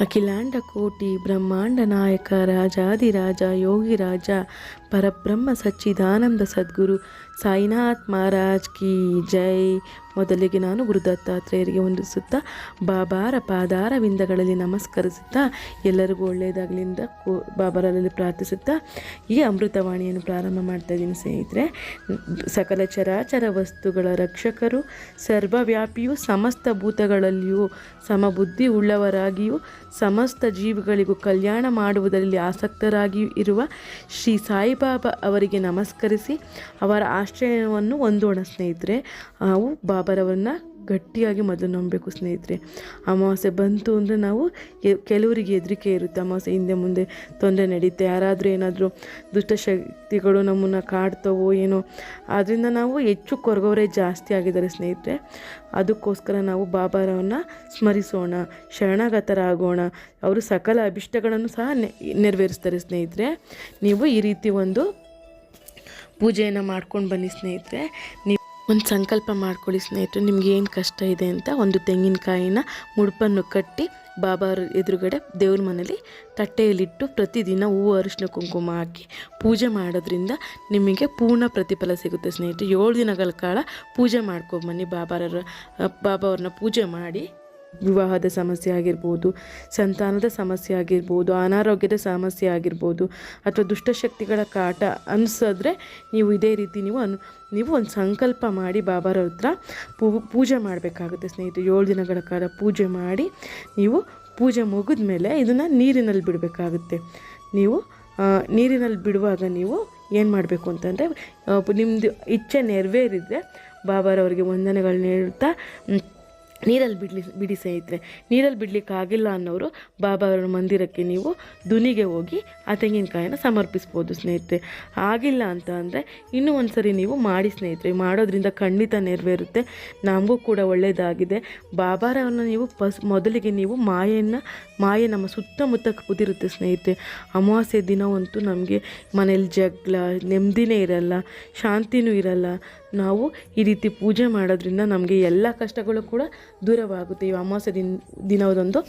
ಅಖಿಲಾಂಡ ಕೋಟಿ ಬ್ರಹ್ಮಾಂಡ ನಾಯಕ ರಾಜಾದಿರಾಜ ಯೋಗಿರಾಜ ಪರಬ್ರಹ್ಮ ಸಚ್ಚಿದಾನಂದ ಸದ್ಗುರು ಸಾಯಿನಾಥ್ ಮಹಾರಾಜ್ ಕಿ ಜೈ. ಮೊದಲಿಗೆ ನಾನು ಗುರು ದತ್ತಾತ್ರೇಯರಿಗೆ ವಂದಿಸುತ್ತಾ ಬಾಬಾರ ಪಾದಾರವಿಂದಗಳಲ್ಲಿ ನಮಸ್ಕರಿಸುತ್ತಾ ಎಲ್ಲರಿಗೂ ಒಳ್ಳೆಯದಾಗಲಿಂದ ಬಾಬಾರಲ್ಲಿ ಪ್ರಾರ್ಥಿಸುತ್ತಾ ಈ ಅಮೃತವಾಣಿಯನ್ನು ಪ್ರಾರಂಭ ಮಾಡ್ತಾ ಇದ್ದೀನಿ ಸ್ನೇಹಿತರೆ. ಸಕಲ ಚರಾಚರ ವಸ್ತುಗಳ ರಕ್ಷಕರು, ಸರ್ವವ್ಯಾಪಿಯೂ ಸಮಸ್ತ ಭೂತಗಳಲ್ಲಿಯೂ ಸಮಬುದ್ಧಿ ಉಳ್ಳವರಾಗಿಯೂ ಸಮಸ್ತ ಜೀವಿಗಳಿಗೂ ಕಲ್ಯಾಣ ಮಾಡುವುದರಲ್ಲಿ ಆಸಕ್ತರಾಗಿಯೂ ಇರುವ ಶ್ರೀ ಸಾಯಿಬಾಬಾ ಅವರಿಗೆ ನಮಸ್ಕರಿಸಿ ಅವರ ಆಶ್ರಯವನ್ನು ಹೊಂದೋಣ ಸ್ನೇಹಿತರೆ. ನಾವು ಬಾಬಾರವನ್ನ ಗಟ್ಟಿಯಾಗಿ ಮೊದಲು ನಂಬಬೇಕು ಸ್ನೇಹಿತರೆ. ಅಮಾವಾಸ್ಯೆ ಬಂತು ಅಂದರೆ ನಾವು ಕೆಲವರಿಗೆ ಹೆದರಿಕೆ ಇರುತ್ತೆ, ಅಮಾವಾಸ್ಯೆ ಹಿಂದೆ ಮುಂದೆ ತೊಂದರೆ ನಡೀತೆ, ಯಾರಾದರೂ ಏನಾದರೂ ದುಷ್ಟಶಕ್ತಿಗಳು ನಮ್ಮನ್ನು ಕಾಡ್ತವೋ ಏನೋ, ಆದ್ದರಿಂದ ನಾವು ಹೆಚ್ಚು ಕೊರಗೋರೇ ಜಾಸ್ತಿ ಆಗಿದ್ದಾರೆ ಸ್ನೇಹಿತರೆ. ಅದಕ್ಕೋಸ್ಕರ ನಾವು ಬಾಬಾರವನ್ನು ಸ್ಮರಿಸೋಣ, ಶರಣಾಗತರಾಗೋಣ. ಅವರು ಸಕಲ ಅಭಿಷ್ಟಗಳನ್ನು ಸಹ ನೆರವೇರಿಸ್ತಾರೆ ಸ್ನೇಹಿತರೆ. ನೀವು ಈ ರೀತಿ ಒಂದು ಪೂಜೆಯನ್ನು ಮಾಡ್ಕೊಂಡು ಬನ್ನಿ ಸ್ನೇಹಿತರೆ. ನೀವು ಒಂದು ಸಂಕಲ್ಪ ಮಾಡ್ಕೊಳ್ಳಿ ಸ್ನೇಹಿತರೆ. ನಿಮ್ಗೆ ಏನು ಕಷ್ಟ ಇದೆ ಅಂತ ಒಂದು ತೆಂಗಿನಕಾಯಿನ ಮುಡುಪನ್ನು ಕಟ್ಟಿ ಬಾಬಾರ ಎದುರುಗಡೆ ದೇವ್ರ ಮನೇಲಿ ತಟ್ಟೆಯಲ್ಲಿಟ್ಟು ಪ್ರತಿದಿನ ಹೂವು ಅರಿಶಿನ ಕುಂಕುಮ ಹಾಕಿ ಪೂಜೆ ಮಾಡೋದ್ರಿಂದ ನಿಮಗೆ ಪೂರ್ಣ ಪ್ರತಿಫಲ ಸಿಗುತ್ತೆ ಸ್ನೇಹಿತರೆ. 7 ದಿನಗಳ ಕಾಲ ಪೂಜೆ ಮಾಡ್ಕೊಂಬನ್ನಿ. ಬಾಬಾವ್ರನ್ನ ಪೂಜೆ ಮಾಡಿ ವಿವಾಹದ ಸಮಸ್ಯೆ ಆಗಿರ್ಬೋದು, ಸಂತಾನದ ಸಮಸ್ಯೆ ಆಗಿರ್ಬೋದು, ಅನಾರೋಗ್ಯದ ಸಮಸ್ಯೆ ಆಗಿರ್ಬೋದು, ಅಥವಾ ದುಷ್ಟಶಕ್ತಿಗಳ ಕಾಟ ಅನಿಸಿದ್ರೆ ನೀವು ಇದೇ ರೀತಿ ನೀವು ಒಂದು ಸಂಕಲ್ಪ ಮಾಡಿ ಬಾಬಾರ ಹತ್ರ ಪೂಜೆ ಮಾಡಬೇಕಾಗುತ್ತೆ ಸ್ನೇಹಿತರೆ. 7 ದಿನಗಳ ಕಾಲ ಪೂಜೆ ಮಾಡಿ ನೀವು ಪೂಜೆ ಮುಗಿದ ಮೇಲೆ ಇದನ್ನು ನೀರಿನಲ್ಲಿ ಬಿಡಬೇಕಾಗುತ್ತೆ. ನೀವು ನೀರಿನಲ್ಲಿ ಬಿಡುವಾಗ ನೀವು ಏನು ಮಾಡಬೇಕು ಅಂತಂದರೆ, ನಿಮ್ಮದು ಇಚ್ಛೆ ನೆರವೇರಿದರೆ ಬಾಬಾರವರಿಗೆ ವಂದನೆಗಳನ್ನ ಹೇಳ್ತಾ ನೀರಲ್ಲಿ ಬಿಡಿ ಸ್ನೇಹಿತರೆ. ನೀರಲ್ಲಿ ಬಿಡಲಿಕ್ಕಾಗಿಲ್ಲ ಅನ್ನೋರು ಬಾಬಾವರ ಮಂದಿರಕ್ಕೆ ನೀವು ದುನಿಗೆ ಹೋಗಿ ಆ ತೆಂಗಿನಕಾಯಿನ ಸಮರ್ಪಿಸ್ಬೋದು ಸ್ನೇಹಿತರೆ. ಆಗಿಲ್ಲ ಅಂತ ಅಂದರೆ ಇನ್ನೂ ಒಂದು ಸರಿ ನೀವು ಮಾಡಿ ಸ್ನೇಹಿತರೆ. ಮಾಡೋದ್ರಿಂದ ಖಂಡಿತ ನೆರವೇರುತ್ತೆ, ನಮಗೂ ಕೂಡ ಒಳ್ಳೆಯದಾಗಿದೆ. ಬಾಬಾರವನ್ನು ನೀವು ಮೊದಲಿಗೆ ನೀವು ಮಾಯೆ ನಮ್ಮ ಸುತ್ತಮುತ್ತ ಕುದಿರುತ್ತೆ ಸ್ನೇಹಿತರೆ. ಅಮಾವಾಸ್ಯೆ ದಿನವಂತೂ ನಮಗೆ ಮನೇಲಿ ಜಗಳ, ನೆಮ್ಮದಿನೇ ಇರಲ್ಲ, ಶಾಂತಿನೂ ಇರಲ್ಲ. ನಾವು ಈ ರೀತಿ ಪೂಜೆ ಮಾಡೋದ್ರಿಂದ ನಮಗೆ ಎಲ್ಲ ಕಷ್ಟಗಳು ಕೂಡ ದೂರವಾಗುತ್ತೆ. ಈ ಅಮಾವಾಸ್ಯೆ ದಿನದಂದು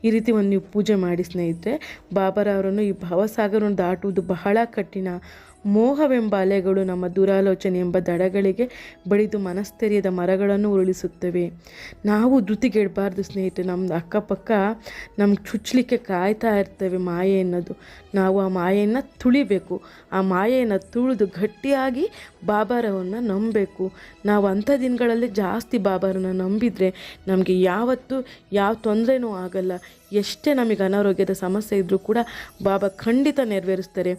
ಈ ರೀತಿ ಒಂದು ನೀವು ಪೂಜೆ ಮಾಡಿ ಸ್ನೇಹಿತರೆ. ಬಾಬಾರವರನ್ನು ಈ ಭವಸಾಗರವನ್ನು ದಾಟುವುದು ಬಹಳ ಕಠಿಣ. ಮೋಹವೆಂಬ ಅಲೆಗಳು ನಮ್ಮ ದುರಾಲೋಚನೆ ಎಂಬ ದಡಗಳಿಗೆ ಬಡಿದು ಮನಸ್ಥೈರ್ಯದ ಮರಗಳನ್ನು ಉರುಳಿಸುತ್ತವೆ. ನಾವು ಧೃತಿಗೆಡಬಾರ್ದು ಸ್ನೇಹಿತರೆ. ನಮ್ಮ ಅಕ್ಕಪಕ್ಕ ನಮ್ಗೆ ಚುಚ್ಚಲಿಕ್ಕೆ ಕಾಯ್ತಾ ಇರ್ತವೆ ಮಾಯೆ ಅನ್ನೋದು. ನಾವು ಆ ಮಾಯೆಯನ್ನು ತುಳಿಬೇಕು. ಆ ಮಾಯೆಯನ್ನು ತುಳಿದು ಗಟ್ಟಿಯಾಗಿ ಬಾಬಾರವನ್ನು ನಂಬಬೇಕು. ನಾವು ಅಂಥ ದಿನಗಳಲ್ಲಿ ಜಾಸ್ತಿ ಬಾಬಾರನ್ನು ನಂಬಿದರೆ ನಮಗೆ ಯಾವತ್ತೂ ಯಾವ ತೊಂದರೆನೂ ಆಗಲ್ಲ. ಎಷ್ಟೇ ನಮಗೆ ಅನಾರೋಗ್ಯದ ಸಮಸ್ಯೆ ಇದ್ದರೂ ಕೂಡ ಬಾಬಾ ಖಂಡಿತ ನೆರವೇರಿಸ್ತಾರೆ.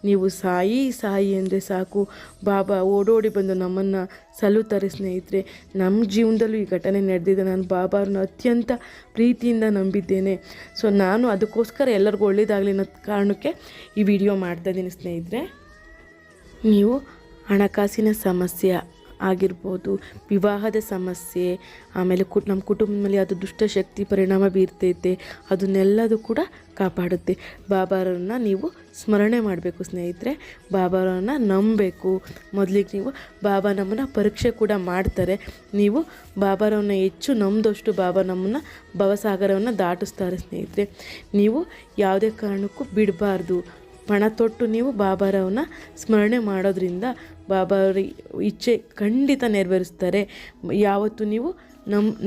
ನೀವು ಸಾಯಿ ಸಾಯಿ ಅಂದರೆ ಸಾಕು, ಬಾಬಾ ಓಡೋಡಿ ಬಂದು ನಮ್ಮನ್ನು ಸಲ್ಲುತ್ತಾರೆ ಸ್ನೇಹಿತರೆ. ನಮ್ಮ ಜೀವನದಲ್ಲೂ ಈ ಘಟನೆ ನಡೆದಿದೆ. ನಾನು ಬಾಬಾರನ್ನ ಅತ್ಯಂತ ಪ್ರೀತಿಯಿಂದ ನಂಬಿದ್ದೇನೆ. ಸೊ ನಾನು ಅದಕ್ಕೋಸ್ಕರ ಎಲ್ಲರಿಗೂ ಒಳ್ಳೆಯದಾಗಲಿ ಅನ್ನೋ ಕಾರಣಕ್ಕೆ ಈ ವಿಡಿಯೋ ಮಾಡ್ತಾಯಿದ್ದೀನಿ ಸ್ನೇಹಿತರೆ. ನೀವು ಹಣಕಾಸಿನ ಸಮಸ್ಯೆ ಆಗಿರ್ಬೋದು, ವಿವಾಹದ ಸಮಸ್ಯೆ, ಆಮೇಲೆ ನಮ್ಮ ಕುಟುಂಬದ ಮೇಲೆ ಅದು ದುಷ್ಟಶಕ್ತಿ ಪರಿಣಾಮ ಬೀರ್ತೈತೆ, ಅದನ್ನೆಲ್ಲದೂ ಕೂಡ ಕಾಪಾಡುತ್ತೆ. ಬಾಬಾರನ್ನು ನೀವು ಸ್ಮರಣೆ ಮಾಡಬೇಕು ಸ್ನೇಹಿತರೆ. ಬಾಬಾರನ್ನು ನಂಬಬೇಕು. ಮೊದಲಿಗೆ ನೀವು ಬಾಬಾ ನಮ್ಮನ್ನು ಪರೀಕ್ಷೆ ಕೂಡ ಮಾಡ್ತಾರೆ. ನೀವು ಬಾಬಾರವನ್ನು ಹೆಚ್ಚು ನಂಬಿದಷ್ಟು ಬಾಬಾ ನಮ್ಮನ್ನು ಭವಸಾಗರವನ್ನು ದಾಟಿಸ್ತಾರೆ ಸ್ನೇಹಿತರೆ. ನೀವು ಯಾವುದೇ ಕಾರಣಕ್ಕೂ ಬಿಡಬಾರ್ದು. ಪಣ ತೊಟ್ಟು ನೀವು ಬಾಬಾರವನ್ನ ಸ್ಮರಣೆ ಮಾಡೋದ್ರಿಂದ ಬಾಬಾರ ಇಚ್ಛೆ ಖಂಡಿತ ನೆರವೇರಿಸ್ತಾರೆ. ಯಾವತ್ತೂ ನೀವು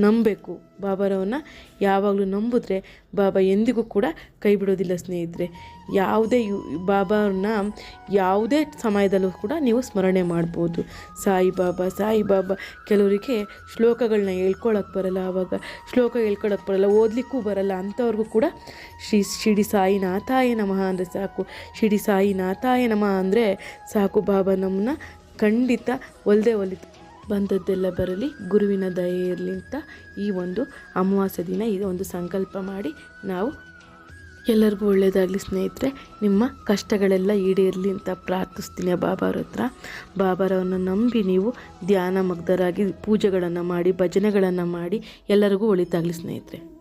ನಂಬಬೇಕು. ಬಾಬಾರವನ್ನ ಯಾವಾಗಲೂ ನಂಬಿದ್ರೆ ಬಾಬಾ ಎಂದಿಗೂ ಕೂಡ ಕೈ ಬಿಡೋದಿಲ್ಲ ಸ್ನೇಹಿತರೆ. ಬಾಬಾರನ್ನ ಯಾವುದೇ ಸಮಯದಲ್ಲೂ ಕೂಡ ನೀವು ಸ್ಮರಣೆ ಮಾಡ್ಬೋದು. ಸಾಯಿಬಾಬಾ ಕೆಲವರಿಗೆ ಶ್ಲೋಕಗಳನ್ನ ಹೇಳ್ಕೊಳಕ್ಕೆ ಬರಲ್ಲ, ಆವಾಗ ಶ್ಲೋಕ ಹೇಳ್ಕೊಳಕ್ಕೆ ಬರಲ್ಲ, ಓದಲಿಕ್ಕೂ ಬರಲ್ಲ. ಅಂಥವ್ರಿಗೂ ಕೂಡ ಶಿಡಿ ಸಾಯಿನಾಥಾಯ ನಮಃ ಅಂದರೆ ಸಾಕು. ಶಿಡಿ ಸಾಯಿನಾಥಾಯ ನಮಃ ಅಂದರೆ ಸಾಕು. ಬಾಬಾ ನಮ್ಮನ್ನ ಖಂಡಿತ ಒಲಿತು ಬಂದದ್ದೆಲ್ಲ ಬರಲಿ, ಗುರುವಿನ ದಯೆ ಇರಲಿ ಅಂತ ಈ ಒಂದು ಅಮಾವಾಸ್ಯೆ ದಿನ ಇದು ಒಂದು ಸಂಕಲ್ಪ ಮಾಡಿ ನಾವು ಎಲ್ಲರಿಗೂ ಒಳ್ಳೆಯದಾಗಲಿ ಸ್ನೇಹಿತರೆ. ನಿಮ್ಮ ಕಷ್ಟಗಳೆಲ್ಲ ಈಡೇರಲಿ ಅಂತ ಪ್ರಾರ್ಥಿಸ್ತೀನಿ ಬಾಬಾರ ಹತ್ರ. ಬಾಬಾರವನ್ನು ನಂಬಿ ನೀವು ಧ್ಯಾನ ಮಗ್ಧರಾಗಿ ಪೂಜೆಗಳನ್ನು ಮಾಡಿ, ಭಜನೆಗಳನ್ನು ಮಾಡಿ ಎಲ್ಲರಿಗೂ ಒಳಿತಾಗಲಿ ಸ್ನೇಹಿತರೆ.